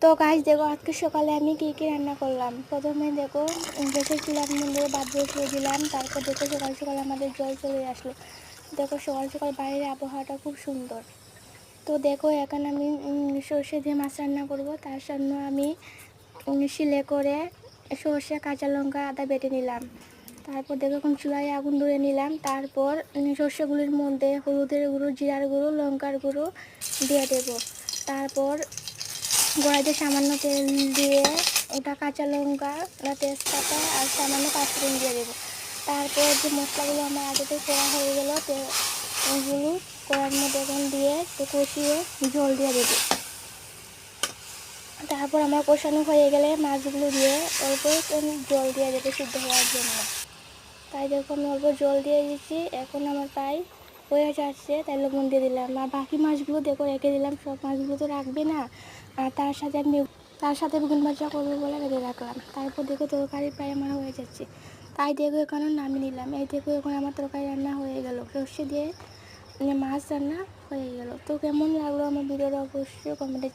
তো গাইস দেখো আজকে সকালে আমি কী কী রান্না করলাম। প্রথমে দেখো গ্যাসের চুলার মধ্যে ভাত বসিয়ে দিলাম। তারপর দেখো সকাল সকাল আমাদের জল চলে আসলো। দেখো সকাল সকাল বাইরের আবহাওয়াটা খুব সুন্দর। তো দেখো এখন আমি সর্ষে দিয়ে মাছ রান্না করব। তার জন্য আমি শিলে করে সর্ষে, কাঁচা লঙ্কা, আদা বেটে নিলাম। তারপর দেখো এখন চুলায় আগুন ধরে নিলাম। তারপর সর্ষেগুলির মধ্যে হলুদের গুঁড়ো, জিরার গুঁড়ো, লঙ্কার গুঁড়ো দিয়ে দেবো। তারপর কড়াইতে সামান্য তেল দিয়ে ওটা কাঁচা লঙ্কা, তেজপাতা আর সামান্য পাঁচফোড়ন দিয়ে দেবো। তারপর যে মশলাগুলো আমার আগেতে করা হয়ে গেলো ওগুলো কড়ার মধ্যে এখন দিয়ে একটু কষিয়ে জল দিয়ে দেবো। তারপর আমার কষানো হয়ে গেলে মাছগুলো দিয়ে অল্প জল দিয়ে দেবো সিদ্ধ হওয়ার জন্য। তাই দেখো আমি অল্প জল দিয়ে দিচ্ছি। এখন আমার প্রায় হয়ে যাচ্ছে, তাই লবণ দিয়ে দিলাম। আর বাকি মাছগুলো দেখো রেখে দিলাম। সব মাছগুলো তো রাখবে না, আর তার সাথে বেগুন ভাজা করবো বলে রেখে রাখলাম। তারপর দেখো তরকারি প্রায় আমার হয়ে যাচ্ছে, তাই দেখো এখন নামিয়ে নিলাম। এই দেখো এখন আমার তরকারি রান্না হয়ে গেল, সর্ষে দিয়ে মাছ রান্না হয়ে গেল। তো কেমন লাগলো আমার ভিডিওটা অবশ্যই কমেন্টে